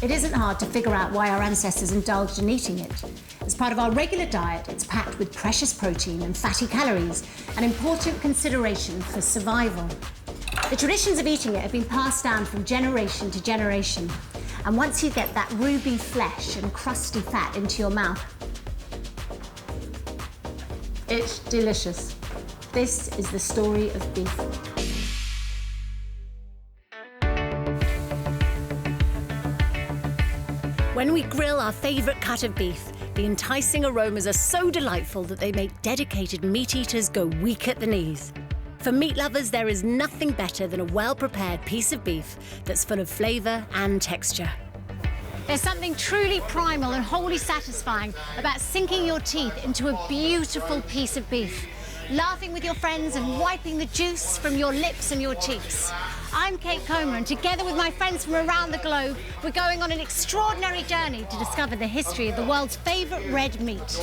It isn't hard to figure out why our ancestors indulged in eating it. As part of our regular diet, it's packed with precious protein and fatty calories, an important consideration for survival. The traditions of eating it have been passed down from generation to generation. And once you get that ruby flesh and crusty fat into your mouth, it's delicious. This is the story of beef. When we grill our favourite cut of beef, the enticing aromas are so delightful that they make dedicated meat eaters go weak at the knees. For meat lovers, there is nothing better than a well-prepared piece of beef that's full of flavour and texture. There's something truly primal and wholly satisfying about sinking your teeth into a beautiful piece of beef, laughing with your friends and wiping the juice from your lips and your cheeks. I'm Kate Comer, and together with my friends from around the globe, we're going on an extraordinary journey to discover the history of the world's favourite red meat.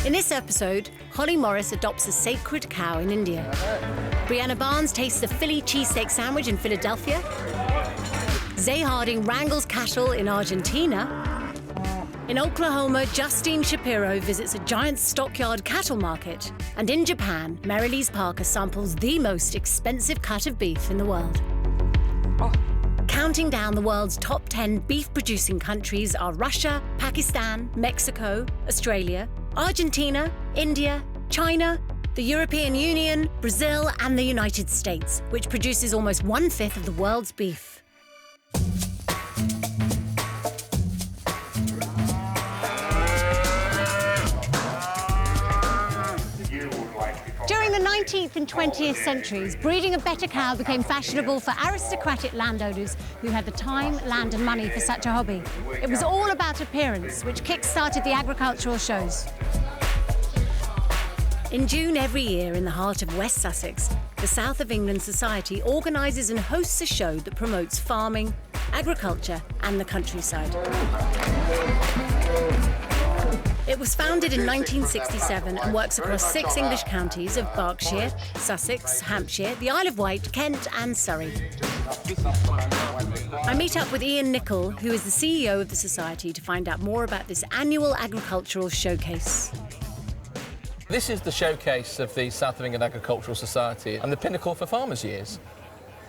In this episode, Holly Morris adopts a sacred cow in India. Brianna Barnes tastes the Philly cheesesteak sandwich in Philadelphia. Zay Harding wrangles cattle in Argentina. In Oklahoma, Justine Shapiro visits a giant stockyard cattle market. And in Japan, Mary-Lise Parker samples the most expensive cut of beef in the world. Counting down the world's top 10 beef-producing countries are Russia, Pakistan, Mexico, Australia, Argentina, India, China, the European Union, Brazil, and the United States, which produces almost 1/5 of the world's beef. During the 19th and 20th centuries, breeding a better cow became fashionable for aristocratic landowners who had the time, land and money for such a hobby. It was all about appearance, which kick-started the agricultural shows. In June every year, in the heart of West Sussex, the South of England Society organises and hosts a show that promotes farming, agriculture and the countryside. It was founded in 1967 and works across 6 English counties of Berkshire, Sussex, Hampshire, the Isle of Wight, Kent and Surrey. I meet up with Ian Nichol, who is the CEO of the Society, to find out more about this annual agricultural showcase. This is the showcase of the South of England Agricultural Society and the pinnacle for farmers' years.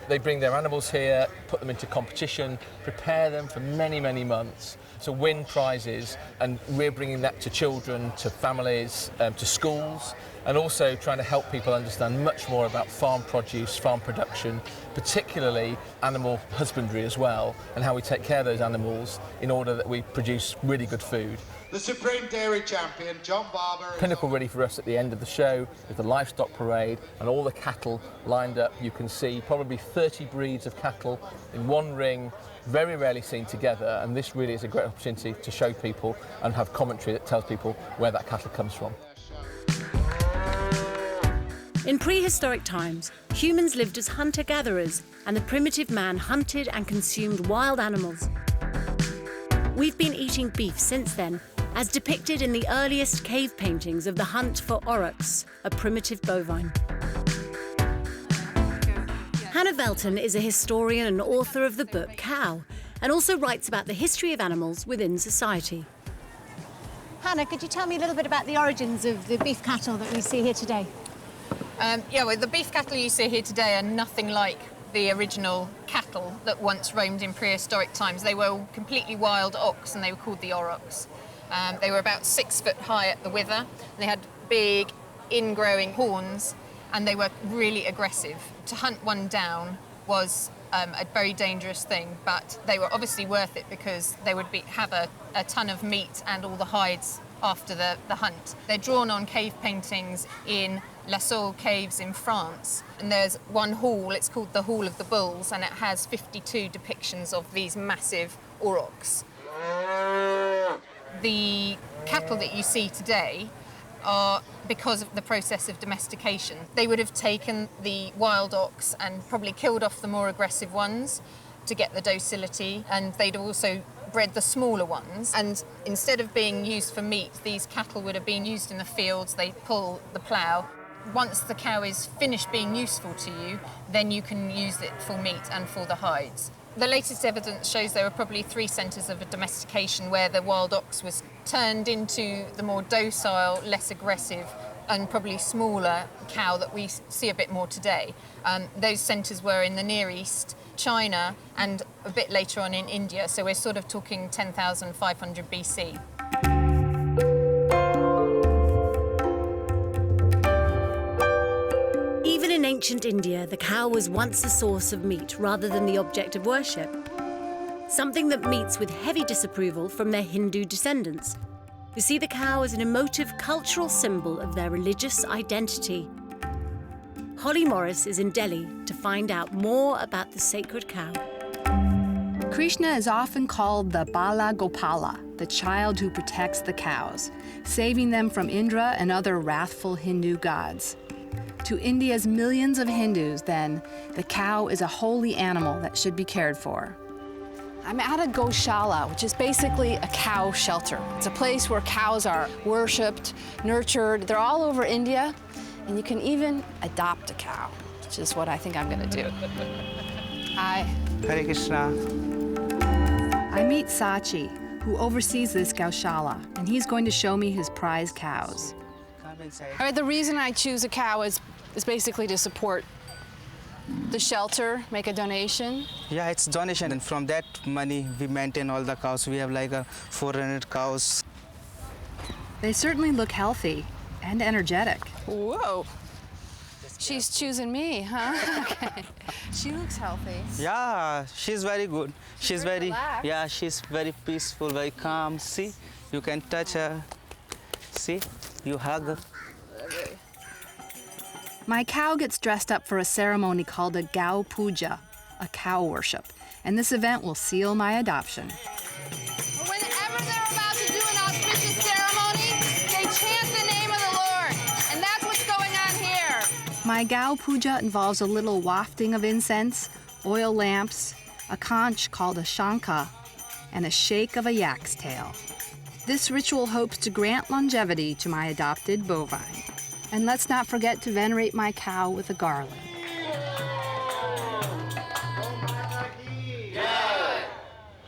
They bring their animals here, put them into competition, prepare them for many, many months to win prizes, and we're bringing that to children, to families, to schools, and also trying to help people understand much more about farm produce, farm production, particularly animal husbandry as well, and how we take care of those animals in order that we produce really good food. The Supreme Dairy Champion, John Barber. Pinnacle ready for us at the end of the show with the livestock parade and all the cattle lined up. You can see probably 30 breeds of cattle in one ring, very rarely seen together, and this really is a great opportunity to show people and have commentary that tells people where that cattle comes from. In prehistoric times, humans lived as hunter-gatherers, and the primitive man hunted and consumed wild animals. We've been eating beef since then, as depicted in the earliest cave paintings of the hunt for aurochs, a primitive bovine. Hannah Velton is a historian and author of the book Cow, and also writes about the history of animals within society. Hannah, could you tell me a little bit about the origins of the beef cattle that we see here today? Well, the beef cattle you see here today are nothing like the original cattle that once roamed in prehistoric times. They were completely wild ox, and they were called the aurochs. They were about 6 foot high at the wither. They had big, ingrowing horns, and they were really aggressive. To hunt one down was a very dangerous thing, but they were obviously worth it because they would have a ton of meat and all the hides after the hunt. They're drawn on cave paintings in La Saule caves in France, and there's one hall, it's called the Hall of the Bulls, and it has 52 depictions of these massive aurochs. The cattle that you see today are because of the process of domestication. They would have taken the wild ox and probably killed off the more aggressive ones to get the docility, and they'd also bred the smaller ones. And instead of being used for meat, these cattle would have been used in the fields. They pull the plough. Once the cow is finished being useful to you, then you can use it for meat and for the hides. The latest evidence shows there were probably 3 centres of domestication where the wild ox was turned into the more docile, less aggressive and probably smaller cow that we see a bit more today. Those centres were in the Near East, China and a bit later on in India, so we're sort of talking 10,500 BC. Even in ancient India, the cow was once a source of meat rather than the object of worship. Something that meets with heavy disapproval from their Hindu descendants, who see the cow as an emotive cultural symbol of their religious identity. Holly Morris is in Delhi to find out more about the sacred cow. Krishna is often called the Bala Gopala, the child who protects the cows, saving them from Indra and other wrathful Hindu gods. To India's millions of Hindus, then, the cow is a holy animal that should be cared for. I'm at a Goshala, which is basically a cow shelter. It's a place where cows are worshipped, nurtured. They're all over India, and you can even adopt a cow, which is what I think I'm gonna do. Hi. Hare Krishna. I meet Sachi, who oversees this Goshala, and he's going to show me his prize cows. Come inside. All right, the reason I choose a cow is basically to support the shelter, make a donation. Yeah, it's donation, and from that money we maintain all the cows. We have like 400 cows. They certainly look healthy and energetic. Whoa. She's choosing me, huh? Okay. She looks healthy. Yeah, she's very good. She's very relaxed. yeah, she's very peaceful, very calm. See, you can touch her. See, you hug her. My cow gets dressed up for a ceremony called a Gau Puja, a cow worship, and this event will seal my adoption. Whenever they're about to do an auspicious ceremony, they chant the name of the Lord, and that's what's going on here. My Gau Puja involves a little wafting of incense, oil lamps, a conch called a shankha, and a shake of a yak's tail. This ritual hopes to grant longevity to my adopted bovine. And let's not forget to venerate my cow with a garland.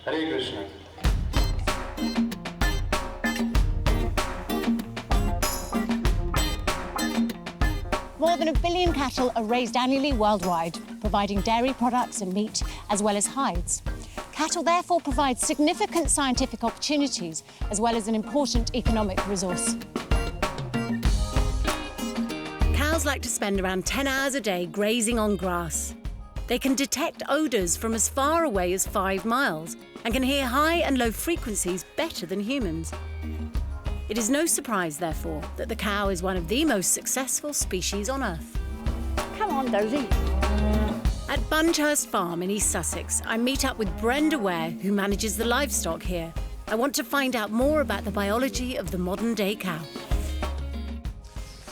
Hare Krishna. More than 1 billion cattle are raised annually worldwide, providing dairy products and meat, as well as hides. Cattle therefore provide significant scientific opportunities, as well as an important economic resource. Cows like to spend around 10 hours a day grazing on grass. They can detect odours from as far away as 5 miles and can hear high and low frequencies better than humans. It is no surprise, therefore, that the cow is one of the most successful species on Earth. Come on, Dozy. At Bunchurst Farm in East Sussex, I meet up with Brenda Ware, who manages the livestock here. I want to find out more about the biology of the modern-day cow.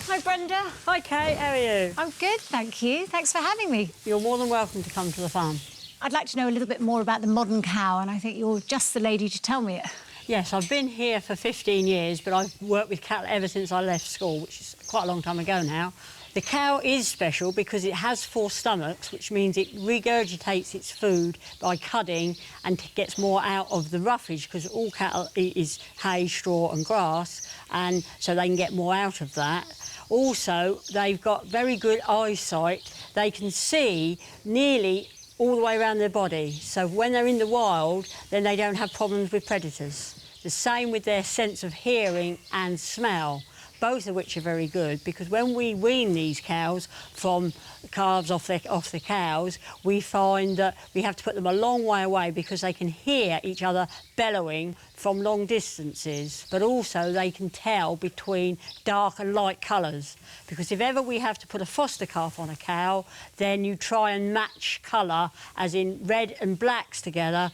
Hi Brenda. Hi Kate, how are you? I'm good, thank you. Thanks for having me. You're more than welcome to come to the farm. I'd like to know a little bit more about the modern cow, and I think you're just the lady to tell me it. Yes, I've been here for 15 years, but I've worked with cattle ever since I left school, which is quite a long time ago now. The cow is special because it has 4 stomachs, which means it regurgitates its food by cuddying and gets more out of the roughage, because all cattle eat is hay, straw and grass, and so they can get more out of that. Also, they've got very good eyesight. They can see nearly all the way around their body. So when they're in the wild, then they don't have problems with predators. The same with their sense of hearing and smell, both of which are very good, because when we wean these cows from calves off the cows, we find that we have to put them a long way away because they can hear each other bellowing from long distances, but also they can tell between dark and light colours, because if ever we have to put a foster calf on a cow, then you try and match colour, as in red and blacks together,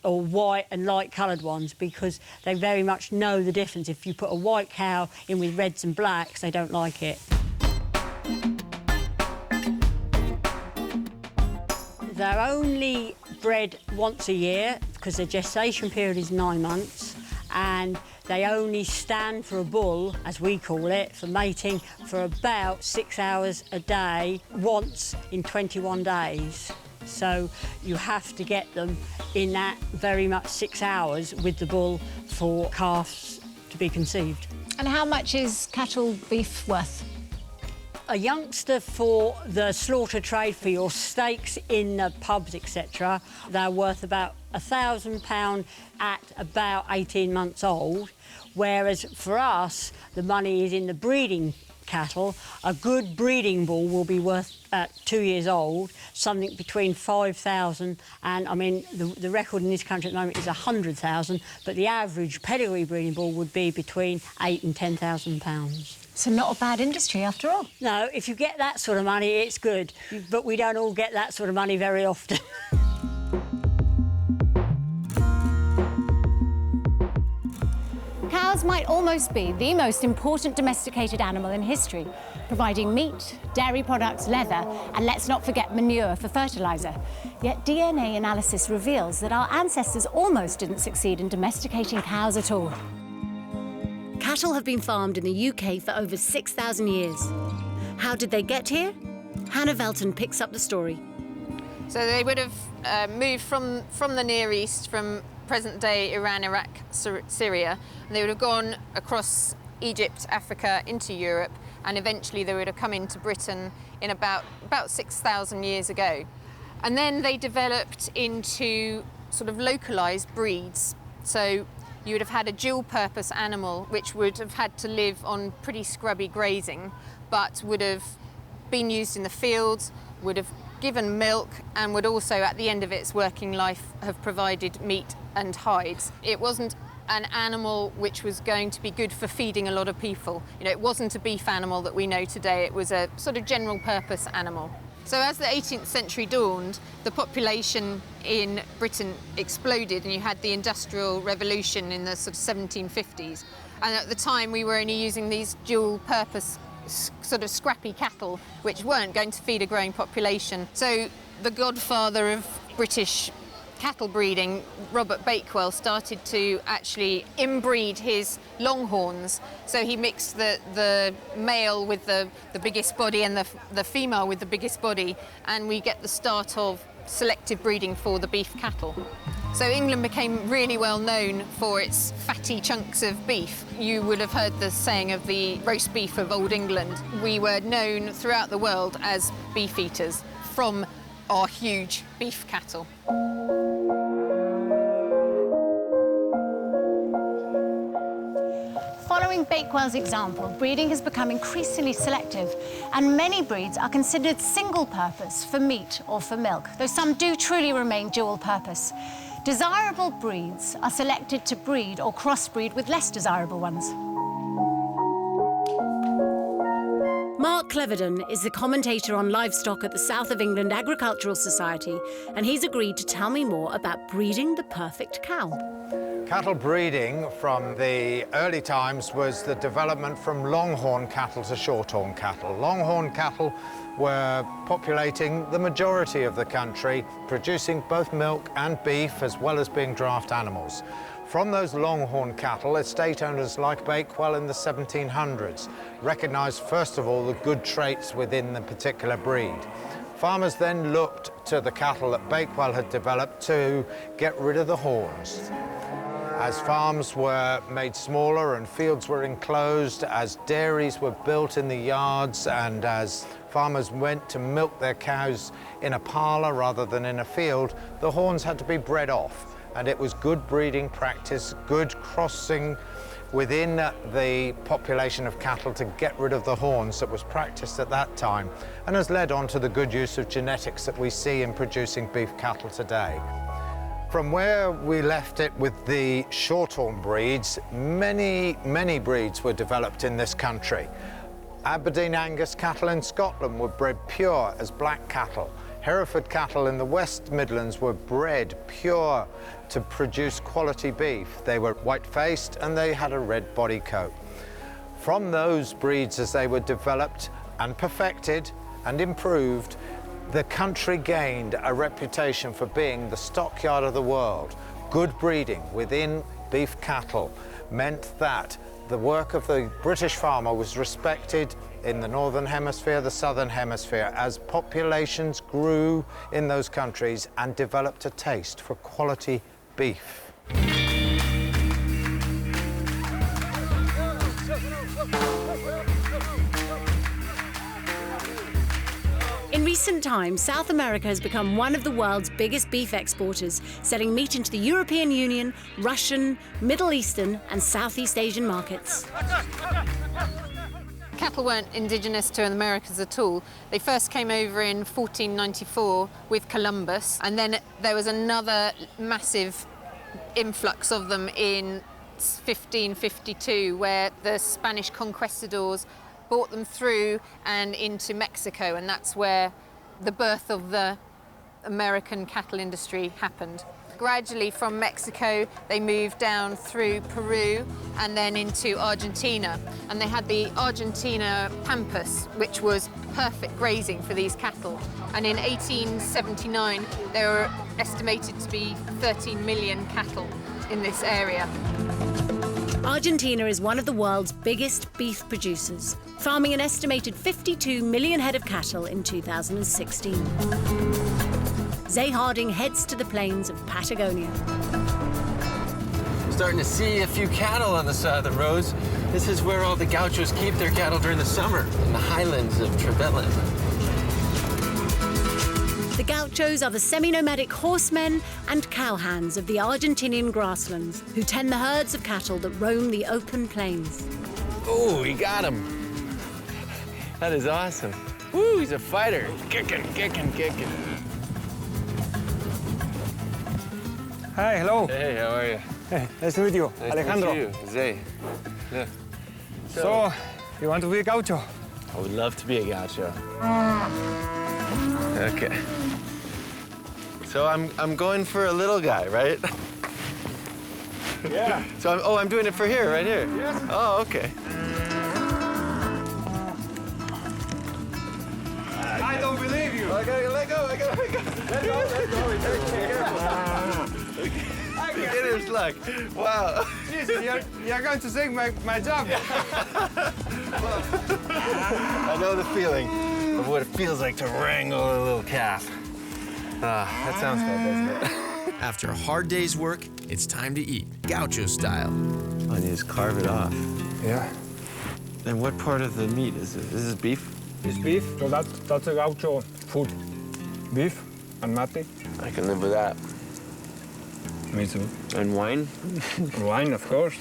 or white and light coloured ones, because they very much know the difference. If you put a white cow in with reds and blacks, they don't like it. They're only bred once a year because the gestation period is 9 months, and they only stand for a bull, as we call it, for mating for about 6 hours a day, once in 21 days. So you have to get them in that very much 6 hours with the bull for calves to be conceived. And how much is cattle beef worth? A youngster for the slaughter trade, for your steaks in the pubs, etc., they're worth about £1,000 at about 18 months old, whereas for us, the money is in the breeding cattle. A good breeding bull will be worth at 2 years old, something between 5,000 and, I mean, the record in this country at the moment is 100,000, but the average pedigree breeding bull would be between £8,000 and £10,000. So not a bad industry after all. No, if you get that sort of money, it's good, but we don't all get that sort of money very often. Cows might almost be the most important domesticated animal in history, providing meat, dairy products, leather, and let's not forget manure for fertiliser. Yet DNA analysis reveals that our ancestors almost didn't succeed in domesticating cows at all. Cattle have been farmed in the UK for over 6,000 years. How did they get here? Hannah Velton picks up the story. So they would have moved from the Near East, from present-day Iran, Iraq, Syria, and they would have gone across Egypt, Africa, into Europe, and eventually they would have come into Britain in about 6,000 years ago. And then they developed into sort of localised breeds. So you would have had a dual-purpose animal which would have had to live on pretty scrubby grazing, but would have been used in the fields, would have given milk, and would also, at the end of its working life, have provided meat and hides. It wasn't an animal which was going to be good for feeding a lot of people. You know, it wasn't a beef animal that we know today. It was a sort of general-purpose animal. So as the 18th century dawned, the population in Britain exploded, and you had the Industrial Revolution in the sort of 1750s. And at the time, we were only using these dual-purpose sort of scrappy cattle, which weren't going to feed a growing population. So the godfather of British cattle breeding, Robert Bakewell, started to actually inbreed his longhorns. So he mixed the male with the biggest body and the female with the biggest body, and we get the start of selective breeding for the beef cattle. So England became really well known for its fatty chunks of beef. You would have heard the saying of the roast beef of Old England. We were known throughout the world as beef eaters from our huge beef cattle. Following Bakewell's example, breeding has become increasingly selective, and many breeds are considered single-purpose for meat or for milk, though some do truly remain dual-purpose. Desirable breeds are selected to breed or crossbreed with less desirable ones. Mark Cleverdon is the commentator on livestock at the South of England Agricultural Society, and he's agreed to tell me more about breeding the perfect cow. Cattle breeding from the early times was the development from longhorn cattle to shorthorn cattle. Longhorn cattle were populating the majority of the country, producing both milk and beef, as well as being draft animals. From those longhorn cattle, estate owners like Bakewell in the 1700s recognised, first of all, the good traits within the particular breed. Farmers then looked to the cattle that Bakewell had developed to get rid of the horns. As farms were made smaller and fields were enclosed, as dairies were built in the yards, and as farmers went to milk their cows in a parlour rather than in a field, the horns had to be bred off. And it was good breeding practice, good crossing within the population of cattle to get rid of the horns that was practiced at that time, and has led on to the good use of genetics that we see in producing beef cattle today. From where we left it with the shorthorn breeds, many breeds were developed in this country. Aberdeen Angus cattle in Scotland were bred pure as black cattle. Hereford cattle in the West Midlands were bred pure to produce quality beef. They were white-faced and they had a red body coat. From those breeds, as they were developed and perfected and improved, the country gained a reputation for being the stockyard of the world. Good breeding within beef cattle meant that the work of the British farmer was respected in the Northern Hemisphere, the Southern Hemisphere, as populations grew in those countries and developed a taste for quality beef. In recent times, South America has become one of the world's biggest beef exporters, selling meat into the European Union, Russian, Middle Eastern and Southeast Asian markets. Cattle weren't indigenous to the Americas at all. They first came over in 1494 with Columbus, and then there was another massive influx of them in 1552, where the Spanish conquistadors brought them through and into Mexico, and that's where the birth of the American cattle industry happened. Gradually from Mexico, they moved down through Peru and then into Argentina. And they had the Argentina Pampas, which was perfect grazing for these cattle. And in 1879, there were estimated to be 13 million cattle in this area. Argentina is one of the world's biggest beef producers, farming an estimated 52 million head of cattle in 2016. Zay Harding heads to the plains of Patagonia. Starting to see a few cattle on the side of the roads. This is where all the gauchos keep their cattle during the summer, in the highlands of Trevelyan. The gauchos are the semi-nomadic horsemen and cowhands of the Argentinian grasslands who tend the herds of cattle that roam the open plains. Oh, he got him. That is awesome. Woo, he's a fighter. Kicking, kicking, kicking. Hi, hello. Hey, how are you? Hey, nice to meet you, Nice Alejandro. to meet you, Zay. Yeah. So, you want to be a gaucho? I would love to be a gaucho. Okay. So I'm going for a little guy, right? Yeah. So I'm doing it for here, right here? Yes. Oh, okay. I don't believe you. I gotta let go, Let go, let go. Beginner's luck. Wow. Jesus, you're going to take my job. I know the feeling of what it feels like to wrangle a little calf. That sounds good, doesn't it? After a hard day's work, it's time to eat, gaucho style. Oh, and you just carve it off. Yeah. And what part of the meat is it? Is this beef? It's beef, so that's a gaucho food. Beef and mate. I can live with that. Me too. And wine? Wine, of course.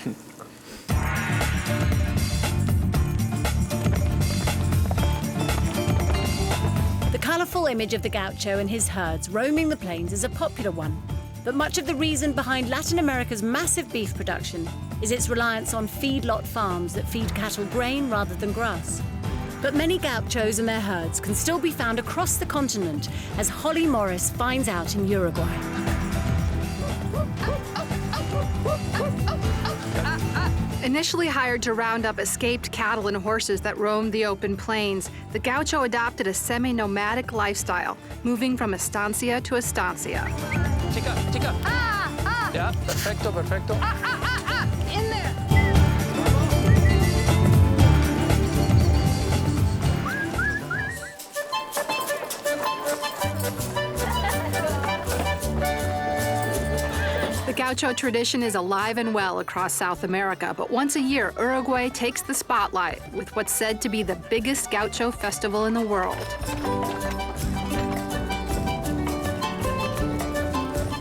The colourful image of the gaucho and his herds roaming the plains is a popular one. But much of the reason behind Latin America's massive beef production is its reliance on feedlot farms that feed cattle grain rather than grass. But many gauchos and their herds can still be found across the continent, as Holly Morris finds out in Uruguay. Initially hired to round up escaped cattle and horses that roamed the open plains, the gaucho adopted a semi-nomadic lifestyle, moving from estancia to estancia. Chica. Yeah, perfecto, perfecto. In there. The gaucho tradition is alive and well across South America, but once a year, Uruguay takes the spotlight with what's said to be the biggest gaucho festival in the world.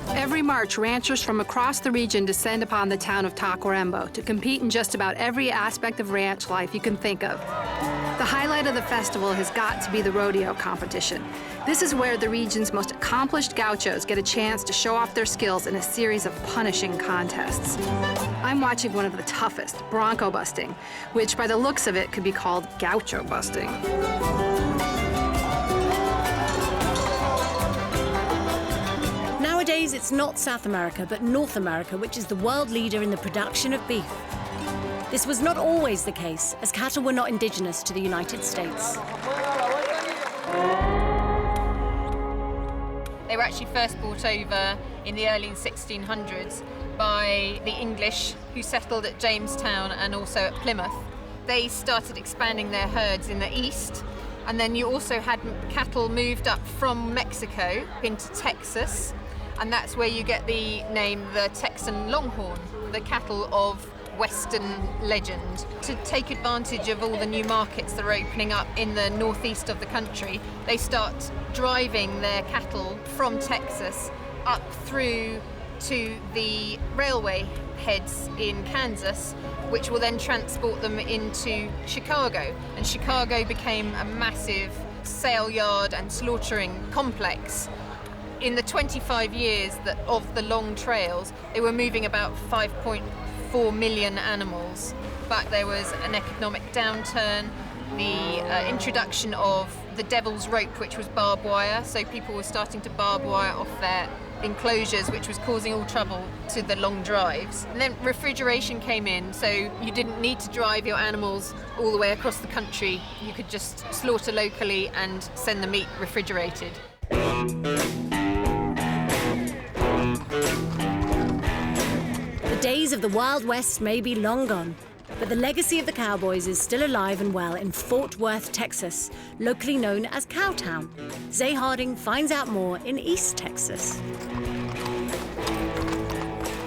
Every March, ranchers from across the region descend upon the town of Tacuarembó to compete in just about every aspect of ranch life you can think of. The highlight of the festival has got to be the rodeo competition. This is where the region's most accomplished gauchos get a chance to show off their skills in a series of punishing contests. I'm watching one of the toughest, bronco busting, which by the looks of it could be called gaucho busting. Nowadays, it's not South America, but North America, which is the world leader in the production of beef. This was not always the case, as cattle were not indigenous to the United States. They were actually first brought over in the early 1600s by the English who settled at Jamestown and also at Plymouth. They started expanding their herds in the east, and then you also had cattle moved up from Mexico into Texas, and that's where you get the name the Texan Longhorn, the cattle of Western legend. To take advantage of all the new markets that are opening up in the northeast of the country, they start driving their cattle from Texas up through to the railway heads in Kansas, which will then transport them into Chicago. And Chicago became a massive sale yard and slaughtering complex. In the 25 years of the long trails, they were moving about 5.4 million animals. But there was an economic downturn, the introduction of the devil's rope, which was barbed wire, so people were starting to barb wire off their enclosures, which was causing all trouble to the long drives. And then refrigeration came in, so you didn't need to drive your animals all the way across the country. You could just slaughter locally and send the meat refrigerated. The days of the Wild West may be long gone, but the legacy of the cowboys is still alive and well in Fort Worth, Texas, locally known as Cowtown. Zay Harding finds out more in East Texas.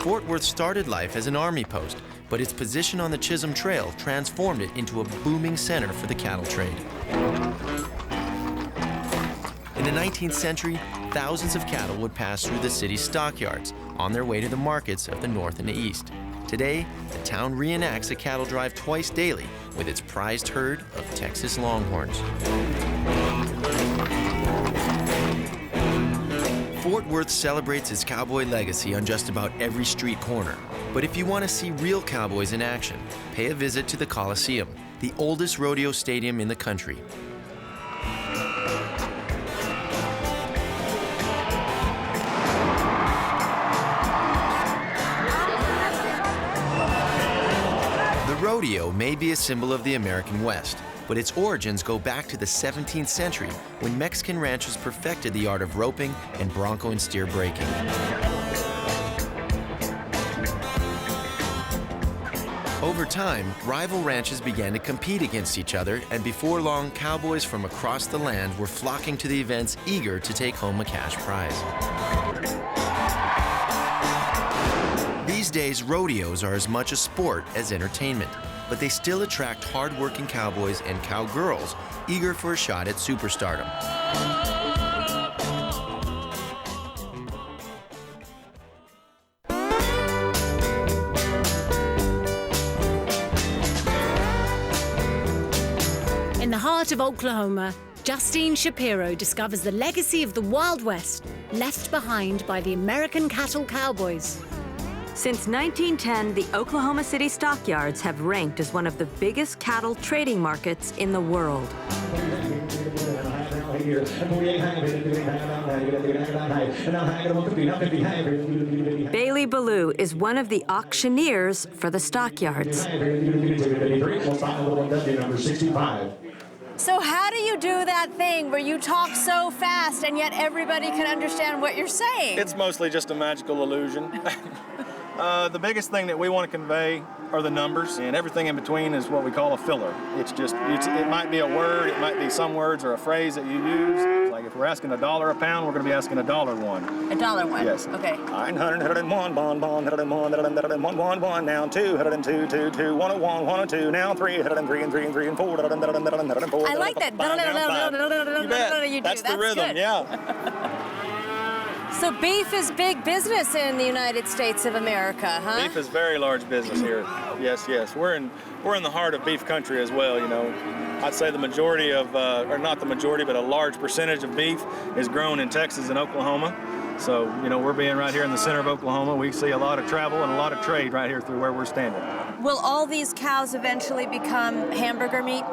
Fort Worth started life as an army post, but its position on the Chisholm Trail transformed it into a booming center for the cattle trade. In the 19th century, thousands of cattle would pass through the city's stockyards on their way to the markets of the north and the east. Today, the town reenacts a cattle drive twice daily with its prized herd of Texas Longhorns. Fort Worth celebrates its cowboy legacy on just about every street corner. But if you want to see real cowboys in action, pay a visit to the Coliseum, the oldest rodeo stadium in the country. The rodeo may be a symbol of the American West, but its origins go back to the 17th century when Mexican ranchers perfected the art of roping and bronco and steer breaking. Over time, rival ranches began to compete against each other, and before long, cowboys from across the land were flocking to the events eager to take home a cash prize. These days, rodeos are as much a sport as entertainment, but they still attract hard-working cowboys and cowgirls eager for a shot at superstardom. In the heart of Oklahoma, Justine Shapiro discovers the legacy of the Wild West left behind by the American cattle cowboys. Since 1910, the Oklahoma City stockyards have ranked as one of the biggest cattle trading markets in the world. Bailey Ballou is one of the auctioneers for the stockyards. So how do you do that thing where you talk so fast and yet everybody can understand what you're saying? It's mostly just a magical illusion. The biggest thing that we want to convey are the numbers, and everything in between is what we call a filler. It might be a word, it might be some words or a phrase that you use. Like if we're asking $1 a pound, we're going to be asking $1 one. $1 one? Yes. Okay. 101, bon, bon, 101, now 2, 102, 2, 2, 101, 102, now 3, 103, and 3, and 3, and 4, 4. I like that. You bet. That's the rhythm, good. Yeah. So beef is big business in the United States of America, huh? Beef is very large business here. Yes, yes. We're in the heart of beef country as well, you know. I'd say the majority of, or not the majority, but a large percentage of beef is grown in Texas and Oklahoma. So, you know, we're being right here in the center of Oklahoma. We see a lot of travel and a lot of trade right here through where we're standing. Will all these cows eventually become hamburger meat?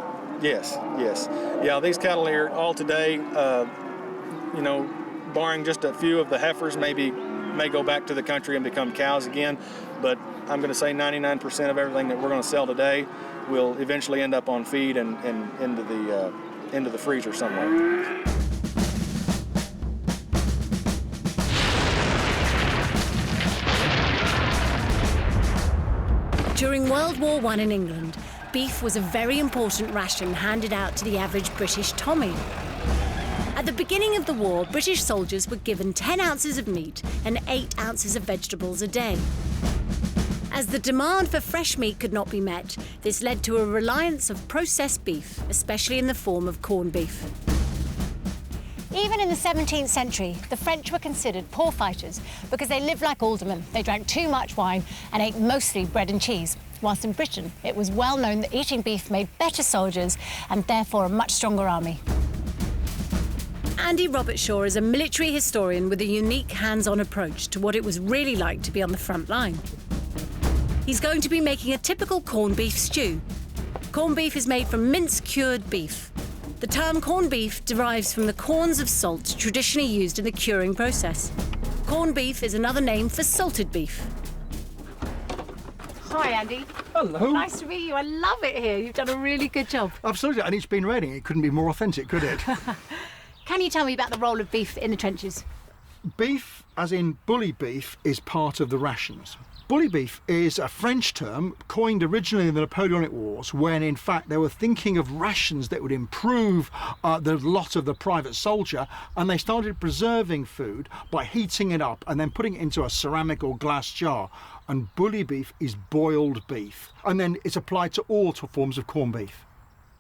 Yes, yes. Yeah, these cattle here all today, you know, barring just a few of the heifers, may go back to the country and become cows again. But I'm going to say 99% of everything that we're going to sell today will eventually end up on feed and into the freezer somewhere. During World War I in England, beef was a very important ration handed out to the average British Tommy. At the beginning of the war, British soldiers were given 10 ounces of meat and 8 ounces of vegetables a day. As the demand for fresh meat could not be met, this led to a reliance of processed beef, especially in the form of corned beef. Even in the 17th century, the French were considered poor fighters because they lived like aldermen. They drank too much wine and ate mostly bread and cheese. Whilst in Britain, it was well known that eating beef made better soldiers and therefore a much stronger army. Andy Robertshaw is a military historian with a unique hands-on approach to what it was really like to be on the front line. He's going to be making a typical corned beef stew. Corned beef is made from minced cured beef. The term corned beef derives from the corns of salt traditionally used in the curing process. Corned beef is another name for salted beef. Hi, Andy. Hello. Nice to meet you. I love it here. You've done a really good job. Absolutely, and it's been raining. It couldn't be more authentic, could it? Can you tell me about the role of beef in the trenches? Beef, as in bully beef, is part of the rations. Bully beef is a French term coined originally in the Napoleonic Wars when, in fact, they were thinking of rations that would improve the lot of the private soldier, and they started preserving food by heating it up and then putting it into a ceramic or glass jar. And bully beef is boiled beef, and then it's applied to all forms of corned beef.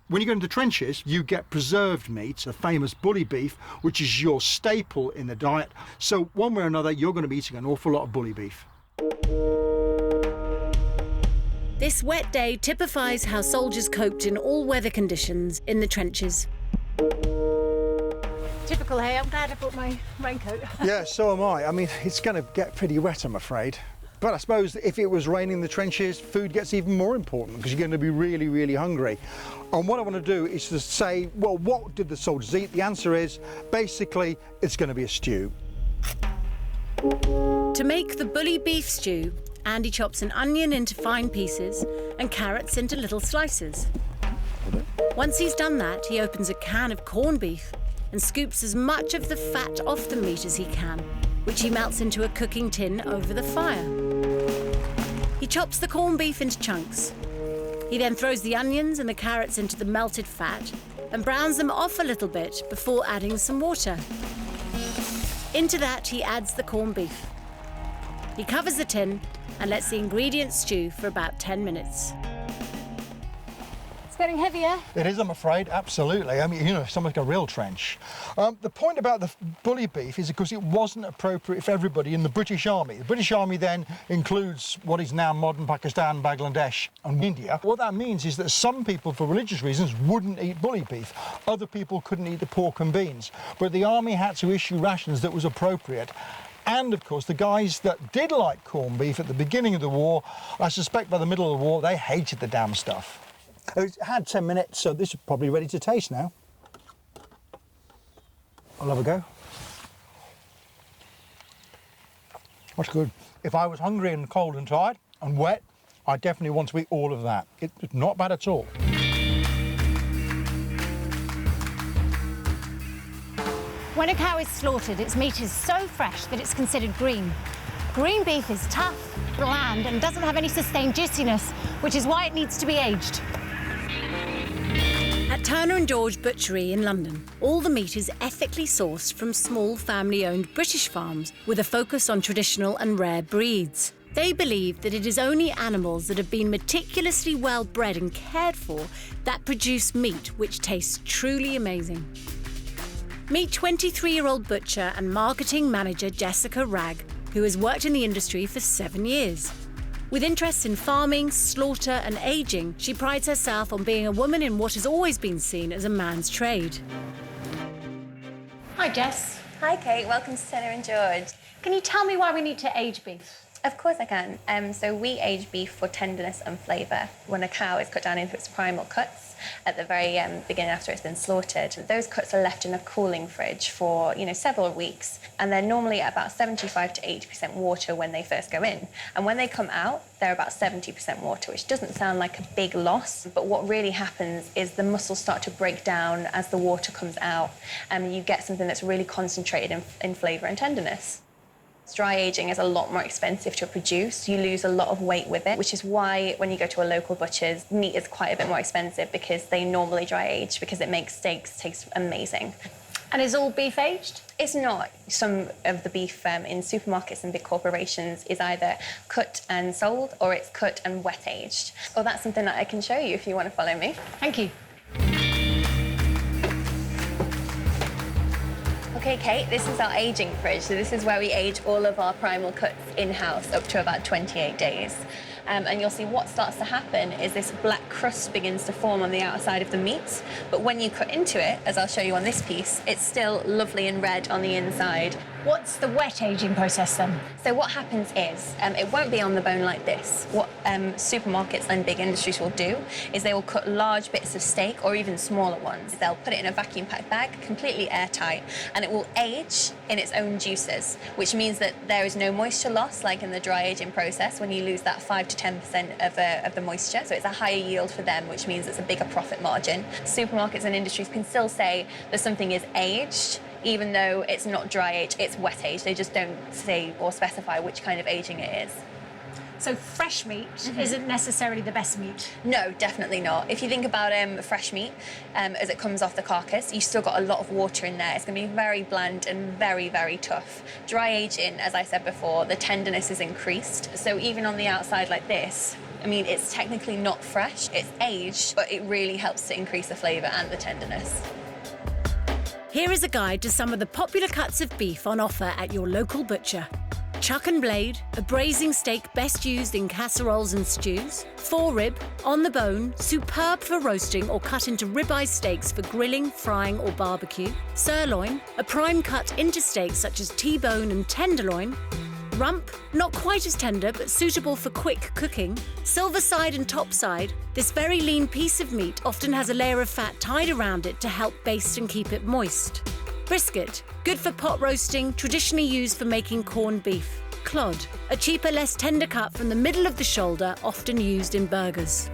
When you go into the trenches, you get preserved meat, the famous bully beef, which is your staple in the diet. So one way or another, you're going to be eating an awful lot of bully beef. This wet day typifies how soldiers coped in all weather conditions in the trenches. Typical, hey, I'm glad I brought my raincoat. Yeah, so am I. I mean, it's going to get pretty wet, I'm afraid. But I suppose if it was raining in the trenches, food gets even more important because you're going to be really, really hungry. And what I want to do is to say, well, what did the soldiers eat? The answer is, basically, it's going to be a stew. To make the bully beef stew, Andy chops an onion into fine pieces and carrots into little slices. Once he's done that, he opens a can of corned beef and scoops as much of the fat off the meat as he can, which he melts into a cooking tin over the fire. He chops the corned beef into chunks. He then throws the onions and the carrots into the melted fat and browns them off a little bit before adding some water. Into that, he adds the corned beef. He covers the tin and lets the ingredients stew for about 10 minutes. It's getting heavier. It is, I'm afraid, absolutely. I mean, you know, it's like a real trench. The point about the bully beef is because it wasn't appropriate for everybody in the British Army. The British Army then includes what is now modern Pakistan, Bangladesh and India. What that means is that some people, for religious reasons, wouldn't eat bully beef. Other people couldn't eat the pork and beans. But the army had to issue rations that was appropriate. And, of course, the guys that did like corned beef at the beginning of the war, I suspect by the middle of the war, they hated the damn stuff. It's had 10 minutes, so this is probably ready to taste now. I'll have a go. That's good. If I was hungry and cold and tired and wet, I definitely want to eat all of that. It's not bad at all. When a cow is slaughtered, its meat is so fresh that it's considered green. Green beef is tough, bland, and doesn't have any sustained juiciness, which is why it needs to be aged. At Turner and George Butchery in London, all the meat is ethically sourced from small family-owned British farms with a focus on traditional and rare breeds. They believe that it is only animals that have been meticulously well bred and cared for that produce meat which tastes truly amazing. Meet 23-year-old butcher and marketing manager Jessica Ragg, who has worked in the industry for 7 years. With interests in farming, slaughter and ageing, she prides herself on being a woman in what has always been seen as a man's trade. Hi, Jess. Hi, Kate. Welcome to Turner and George. Can you tell me why we need to age beef? Of course I can. So we age beef for tenderness and flavour. When a cow is cut down into its primal cuts, at the very beginning after it's been slaughtered, those cuts are left in a cooling fridge for, several weeks. And they're normally at about 75 to 80% water when they first go in. And when they come out, they're about 70% water, which doesn't sound like a big loss. But what really happens is the muscles start to break down as the water comes out. And you get something that's really concentrated in flavour and tenderness. Dry aging is a lot more expensive to produce. You lose a lot of weight with it, which is why when you go to a local butcher's, meat is quite a bit more expensive because they normally dry age because it makes steaks taste amazing. And is all beef aged? It's not. Some of the beef in supermarkets and big corporations is either cut and sold or it's cut and wet aged. Well, that's something that I can show you if you want to follow me. Thank you. Okay, Kate, this is our aging fridge. So this is where we age all of our primal cuts in-house up to about 28 days. And you'll see what starts to happen is this black crust begins to form on the outside of the meat. But when you cut into it, as I'll show you on this piece, it's still lovely and red on the inside. What's the wet aging process then? So what happens is, it won't be on the bone like this. What supermarkets and big industries will do is they will cut large bits of steak or even smaller ones. They'll put it in a vacuum packed bag, completely airtight, and it will age in its own juices, which means that there is no moisture loss like in the dry aging process when you lose that 5 to 10% of the moisture. So it's a higher yield for them, which means it's a bigger profit margin. Supermarkets and industries can still say that something is aged, even though it's not dry age, it's wet age. They just don't say or specify which kind of aging it is. So fresh meat isn't necessarily the best meat? No, definitely not. If you think about fresh meat, as it comes off the carcass, you've still got a lot of water in there. It's going to be very bland and very, very tough. Dry aging, as I said before, the tenderness is increased. So even on the outside like this, I mean, it's technically not fresh, it's aged, but it really helps to increase the flavour and the tenderness. Here is a guide to some of the popular cuts of beef on offer at your local butcher. Chuck and blade, a braising steak best used in casseroles and stews. Forerib, on the bone, superb for roasting or cut into ribeye steaks for grilling, frying or barbecue. Sirloin, a prime cut into steaks such as T-bone and tenderloin. Rump, not quite as tender but suitable for quick cooking. Silver side and top side, this very lean piece of meat often has a layer of fat tied around it to help baste and keep it moist. Brisket, good for pot roasting, traditionally used for making corned beef. Clod, a cheaper, less tender cut from the middle of the shoulder, often used in burgers.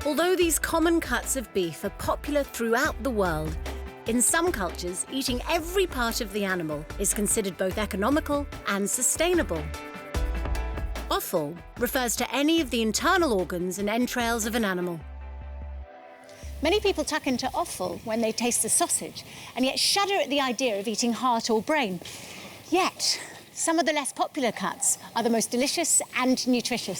Although these common cuts of beef are popular throughout the world, in some cultures, eating every part of the animal is considered both economical and sustainable. Offal refers to any of the internal organs and entrails of an animal. Many people tuck into offal when they taste the sausage, and yet shudder at the idea of eating heart or brain. Yet, some of the less popular cuts are the most delicious and nutritious.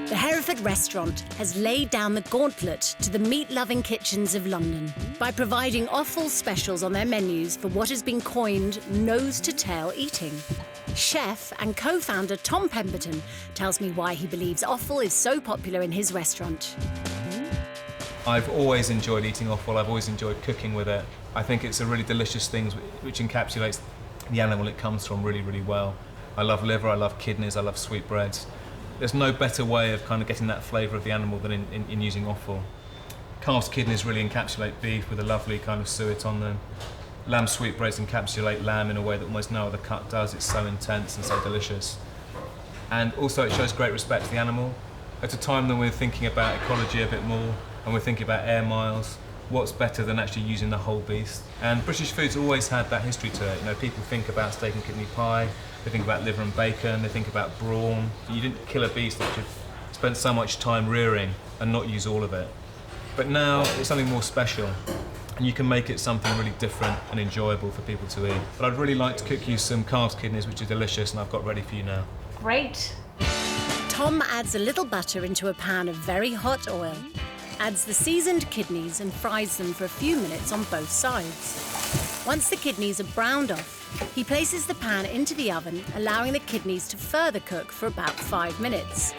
The Hereford restaurant has laid down the gauntlet to the meat-loving kitchens of London by providing offal specials on their menus for what has been coined nose-to-tail eating. Chef and co-founder Tom Pemberton tells me why he believes offal is so popular in his restaurant. I've always enjoyed eating offal, I've always enjoyed cooking with it. I think it's a really delicious thing which encapsulates the animal it comes from really, really well. I love liver, I love kidneys, I love sweetbreads. There's no better way of kind of getting that flavour of the animal than in using offal. Calf's kidneys really encapsulate beef with a lovely kind of suet on them. Lamb sweetbreads encapsulate lamb in a way that almost no other cut does. It's so intense and so delicious. And also it shows great respect to the animal. At a time when we're thinking about ecology a bit more and we're thinking about air miles, what's better than actually using the whole beast? And British food's always had that history to it. You know, people think about steak and kidney pie, they think about liver and bacon, they think about brawn. You didn't kill a beast that you've spent so much time rearing and not use all of it. But now it's something more special, and you can make it something really different and enjoyable for people to eat. But I'd really like to cook you some calf's kidneys, which are delicious, and I've got ready for you now. Great. Tom adds a little butter into a pan of very hot oil, adds the seasoned kidneys and fries them for a few minutes on both sides. Once the kidneys are browned off, he places the pan into the oven, allowing the kidneys to further cook for about 5 minutes.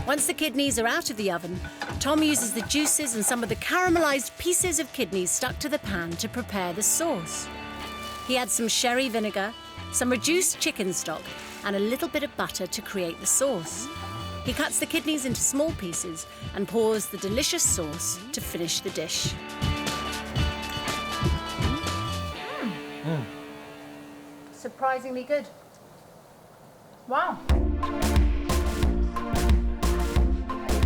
Once the kidneys are out of the oven, Tom uses the juices and some of the caramelised pieces of kidneys stuck to the pan to prepare the sauce. He adds some sherry vinegar, some reduced chicken stock, and a little bit of butter to create the sauce. He cuts the kidneys into small pieces and pours the delicious sauce to finish the dish. Surprisingly good. Wow.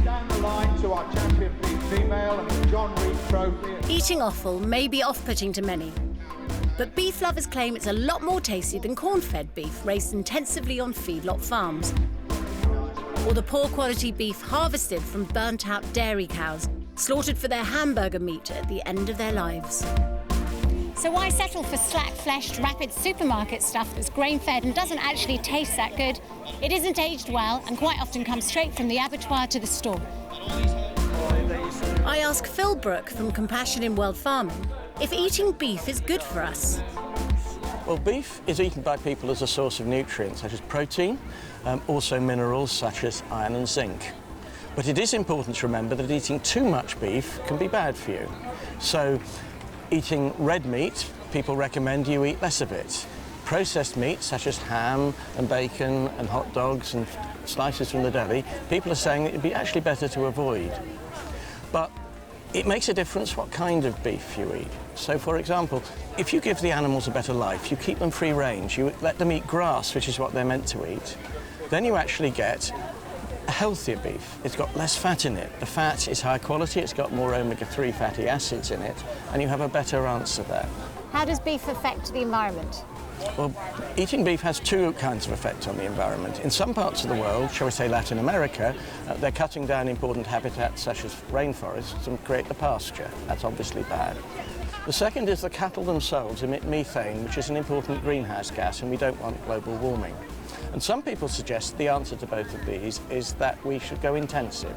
Down the line to our champion beef female and the John Reed Trophy. Eating offal may be off-putting to many, But beef lovers claim it's a lot more tasty than corn-fed beef raised intensively on feedlot farms, or the poor quality beef harvested from burnt-out dairy cows, slaughtered for their hamburger meat at the end of their lives. So why settle for slack-fleshed, rapid supermarket stuff that's grain-fed and doesn't actually taste that good? It isn't aged well and quite often comes straight from the abattoir to the store. I ask Phil Brook from Compassion in World Farming if eating beef is good for us. Well, beef is eaten by people as a source of nutrients such as protein, also minerals such as iron and zinc. But it is important to remember that eating too much beef can be bad for you. So eating red meat, people recommend you eat less of it. Processed meat such as ham and bacon and hot dogs and slices from the deli, people are saying it would be actually better to avoid. But it makes a difference what kind of beef you eat. So, for example, if you give the animals a better life, you keep them free range, you let them eat grass, which is what they're meant to eat, then you actually get a healthier beef. It's got less fat in it. The fat is high quality, it's got more omega-3 fatty acids in it, and you have a better answer there. How does beef affect the environment? Well, eating beef has two kinds of effects on the environment. In some parts of the world, shall we say Latin America, they're cutting down important habitats such as rainforests and create the pasture. That's obviously bad. The second is the cattle themselves emit methane, which is an important greenhouse gas, and we don't want global warming. And some people suggest the answer to both of these is that we should go intensive.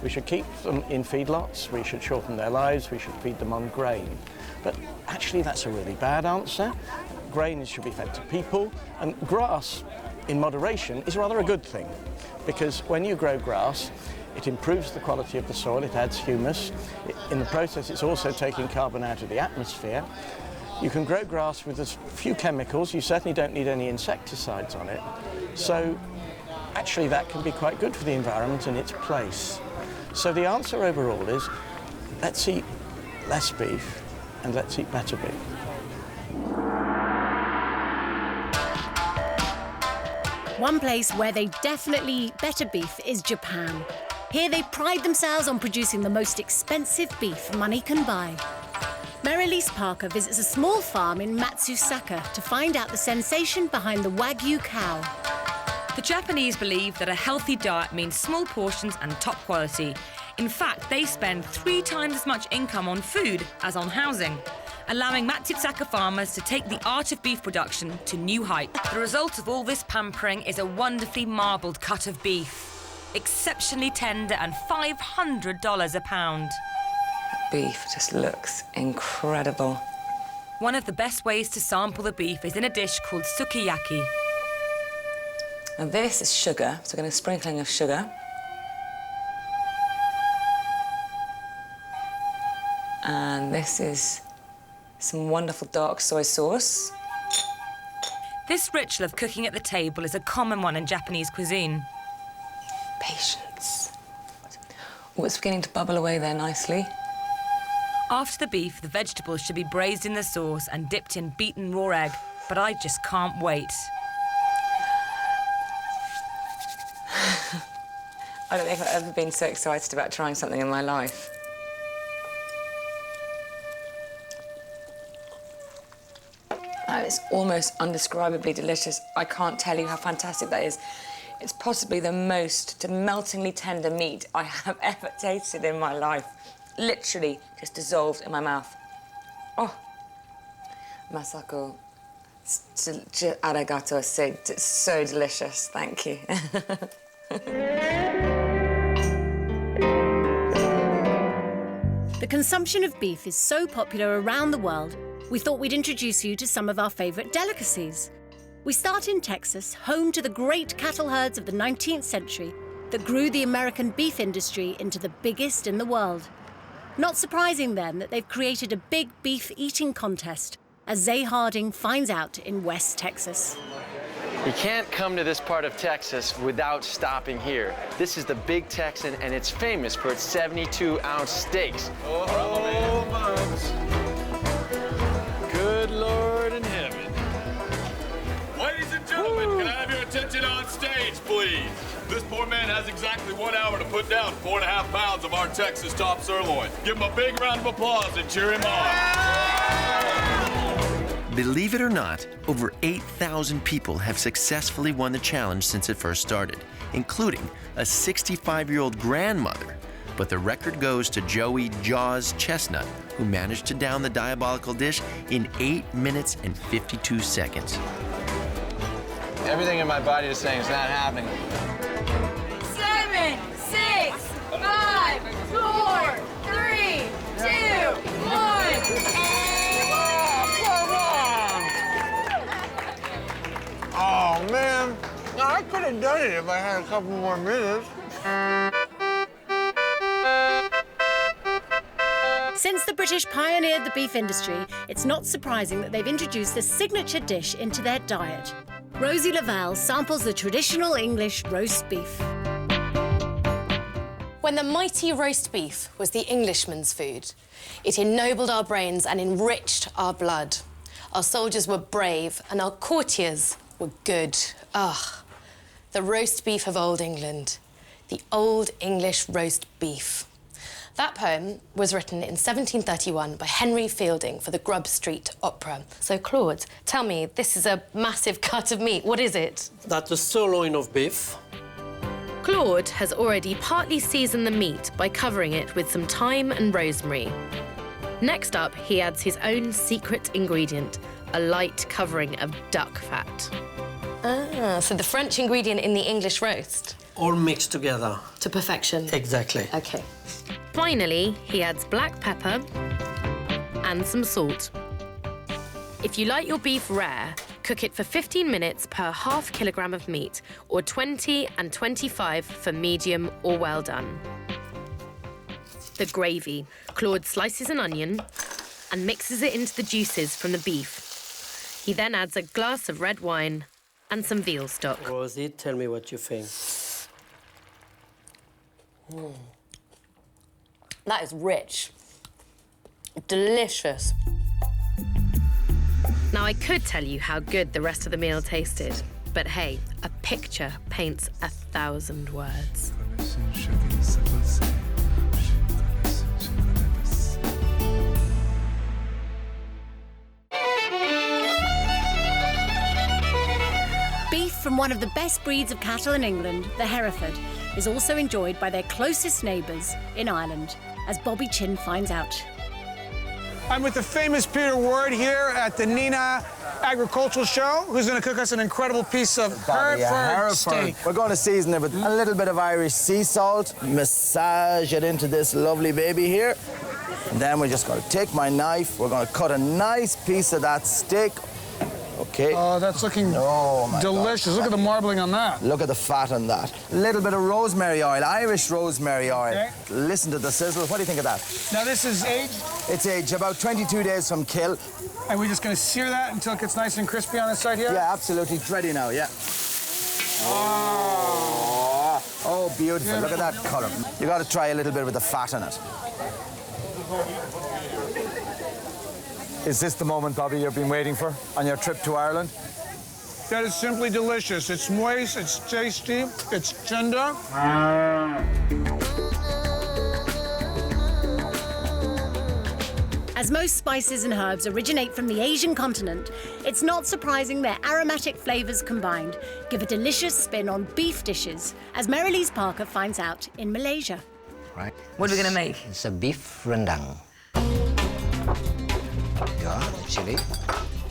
We should keep them in feedlots, we should shorten their lives, we should feed them on grain. But actually that's a really bad answer. Grain should be fed to people, and grass, in moderation, is rather a good thing. Because when you grow grass, it improves the quality of the soil, it adds humus. In the process, it's also taking carbon out of the atmosphere. You can grow grass with as few chemicals, you certainly don't need any insecticides on it. So actually that can be quite good for the environment and its place. So the answer overall is, let's eat less beef and let's eat better beef. One place where they definitely eat better beef is Japan. Here they pride themselves on producing the most expensive beef money can buy. Mary-Lise Parker visits a small farm in Matsusaka to find out the sensation behind the Wagyu cow. The Japanese believe that a healthy diet means small portions and top quality. In fact, they spend 3 times as much income on food as on housing, allowing Matsusaka farmers to take the art of beef production to new heights. The result of all this pampering is a wonderfully marbled cut of beef, exceptionally tender and $500 a pound. Beef just looks incredible. One of the best ways to sample the beef is in a dish called sukiyaki. And this is sugar, so we're going to sprinkling of sugar. And this is some wonderful dark soy sauce. This ritual of cooking at the table is a common one in Japanese cuisine. Patience. Oh, it's beginning to bubble away there nicely. After the beef, the vegetables should be braised in the sauce and dipped in beaten raw egg, but I just can't wait. I don't think I've ever been so excited about trying something in my life. It's almost undescribably delicious. I can't tell you how fantastic that is. It's possibly the most meltingly tender meat I have ever tasted in my life. Literally just dissolved in my mouth. Oh, Masako, arigato, it's so delicious. Thank you. The consumption of beef is so popular around the world, we thought we'd introduce you to some of our favourite delicacies. We start in Texas, home to the great cattle herds of the 19th century that grew the American beef industry into the biggest in the world. Not surprising then that they've created a big beef eating contest, as Zay Harding finds out in West Texas. You can't come to this part of Texas without stopping here. This is the Big Texan, and it's famous for its 72-ounce steaks. Oh, buns. Good Lord in heaven. Ladies and gentlemen, can I have your attention on stage, please? This poor man has exactly 1 hour to put down 4.5 pounds of our Texas top sirloin. Give him a big round of applause and cheer him on. Believe it or not, over 8,000 people have successfully won the challenge since it first started, including a 65-year-old grandmother. But the record goes to Joey Jaws Chestnut, who managed to down the diabolical dish in 8 minutes and 52 seconds. Everything in my body is saying it's not happening. 7, 6, 5, 4, 3, 2, 1. Oh, man. No, I could have done it if I had a couple more minutes. Since the British pioneered the beef industry, it's not surprising that they've introduced a signature dish into their diet. Rosie Lavelle samples the traditional English roast beef. When the mighty roast beef was the Englishman's food, it ennobled our brains and enriched our blood. Our soldiers were brave and our courtiers were good. Ah, the roast beef of Old England, the Old English roast beef. That poem was written in 1731 by Henry Fielding for the Grub Street Opera. So, Claude, tell me, this is a massive cut of meat. What is it? That's a sirloin of beef. Claude has already partly seasoned the meat by covering it with some thyme and rosemary. Next up, he adds his own secret ingredient, a light covering of duck fat. Ah, so the French ingredient in the English roast. All mixed together. To perfection. Exactly. OK. Finally, he adds black pepper and some salt. If you like your beef rare, cook it for 15 minutes per ½ kilogram of meat, or 20 and 25 for medium or well done. The gravy. Claude slices an onion and mixes it into the juices from the beef. He then adds a glass of red wine and some veal stock. Rosie, tell me what you think. That is rich. Delicious. Now, I could tell you how good the rest of the meal tasted, but hey, a picture paints 1,000 words. Beef from one of the best breeds of cattle in England, the Hereford, is also enjoyed by their closest neighbours in Ireland, as Bobby Chin finds out. I'm with the famous Peter Ward here at the Nina Agricultural Show, who's going to cook us an incredible piece of Hereford steak. We're going to season it with a little bit of Irish sea salt, massage it into this lovely baby here. And then we're just going to take my knife, we're going to cut a nice piece of that steak. Okay. Oh, that's looking delicious. God. Look at the marbling on that. Look at the fat on that. A little bit of rosemary oil, Irish rosemary oil. Okay. Listen to the sizzle. What do you think of that? Now, this is aged? It's aged about 22 days from kill. And we're just going to sear that until it gets nice and crispy on this side here? Yeah, absolutely. It's ready now, yeah. Oh, beautiful. Look at that colour. You got to try a little bit with the fat in it. Is this the moment, Bobby, you've been waiting for on your trip to Ireland? That is simply delicious. It's moist, it's tasty, it's tender. As most spices and herbs originate from the Asian continent, it's not surprising their aromatic flavours combined give a delicious spin on beef dishes, as Mary-Lise Parker finds out in Malaysia. Right. What are we going to make? It's a beef rendang. Yeah, chili.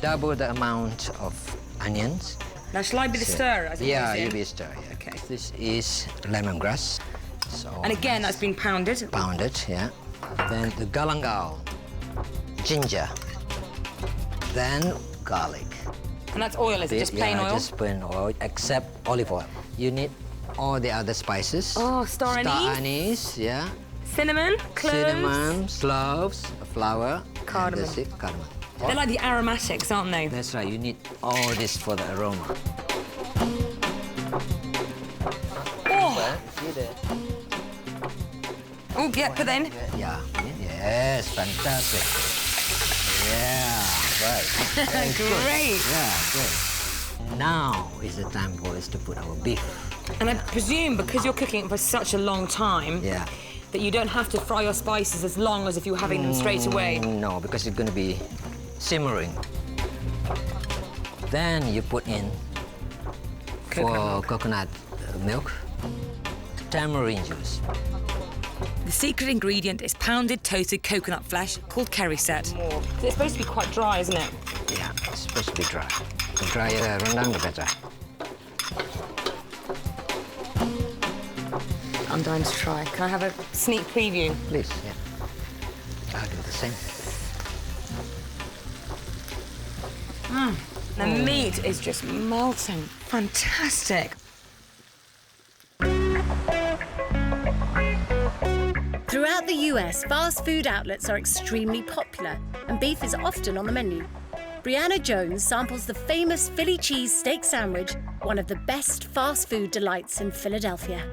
Double the amount of onions. Now, shall I be the stirrer? As Yeah, you be a stirrer. Yeah. Okay. This is lemongrass. So And again, that's been pounded. pounded, yeah. Then the galangal, ginger. Then garlic. And that's oil, is it? Just plain oil? Just plain oil, except olive oil. You need all the other spices. Oh, star anise. anise, yeah. Cinnamon, cloves. Cinnamon, cloves, flour, Cardamom. and that's it, cardamom. They're like the aromatics, aren't they? That's right. You need all this for the aroma. Oh, yeah, put that in. Yeah. Yes, fantastic. Yeah, right. Great. Yeah, good. Now is the time for us to put our beef. And I presume because you're cooking it for such a long time, that you don't have to fry your spices as long as if you were having them straight away. No, because it's going to be simmering. Then you put in coconut milk, tamarind juice. The secret ingredient is pounded toasted coconut flesh called kerryset. It's supposed to be quite dry, isn't it? Yeah, it's supposed to be dry. The drier rendang, the better. I'm dying to try. Can I have a sneak preview? Please, yeah. I'll do the same. The meat is just melting. Fantastic. Throughout the US, fast food outlets are extremely popular, and beef is often on the menu. Brianna Jones samples the famous Philly cheese steak sandwich, one of the best fast food delights in Philadelphia.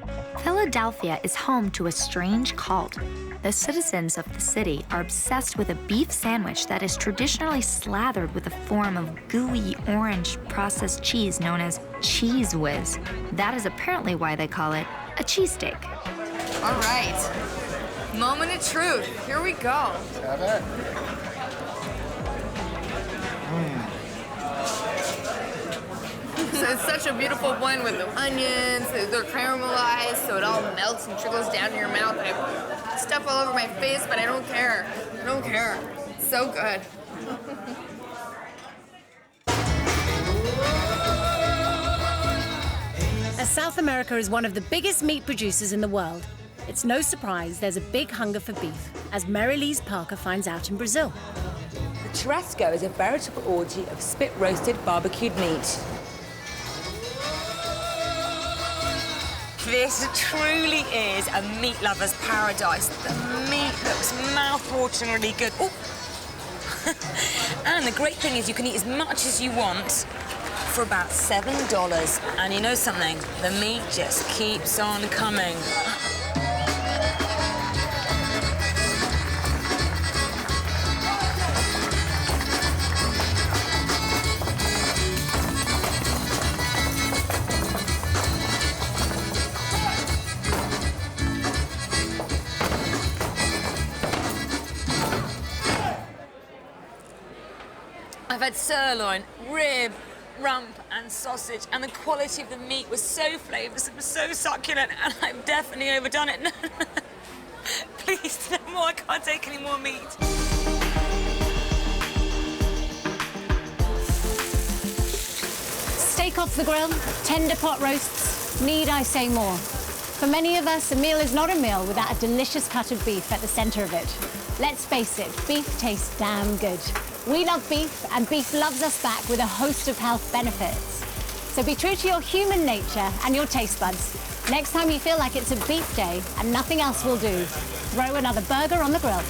Philadelphia is home to a strange cult. The citizens of the city are obsessed with a beef sandwich that is traditionally slathered with a form of gooey orange processed cheese known as Cheese Whiz. That is apparently why they call it a cheesesteak. All right. Moment of truth. Here we go. Have it. So it's such a beautiful blend with the onions. They're caramelized, so it all melts and trickles down to your mouth. I have stuff all over my face, but I don't care. I don't care. It's so good. As South America is one of the biggest meat producers in the world, it's no surprise there's a big hunger for beef, as Mary-Lise Parker finds out in Brazil. The churrasco is a veritable orgy of spit-roasted barbecued meat. This truly is a meat lover's paradise. The meat looks mouth-wateringly good. Ooh. And the great thing is you can eat as much as you want for about $7. And you know something? The meat just keeps on coming. I've had sirloin, rib, rump and sausage, and the quality of the meat was so flavorous, it was so succulent, and I've definitely overdone it. No. Please, no more, I can't take any more meat. Steak off the grill, tender pot roasts, need I say more? For many of us, a meal is not a meal without a delicious cut of beef at the center of it. Let's face it, beef tastes damn good. We love beef, and beef loves us back with a host of health benefits. So be true to your human nature and your taste buds. Next time you feel like it's a beef day and nothing else will do, throw another burger on the grill.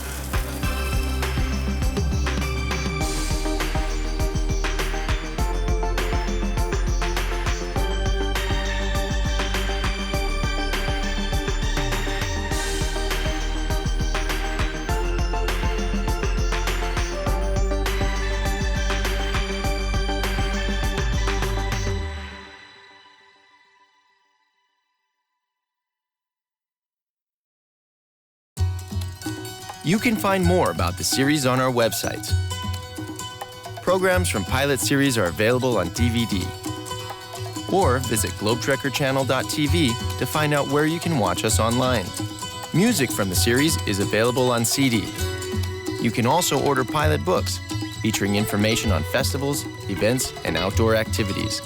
You can find more about the series on our website. Programs from Pilot series are available on DVD. Or visit globetrekkerchannel.tv to find out where you can watch us online. Music from the series is available on CD. You can also order Pilot books, featuring information on festivals, events, and outdoor activities.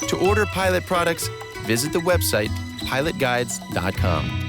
To order Pilot products, visit the website pilotguides.com.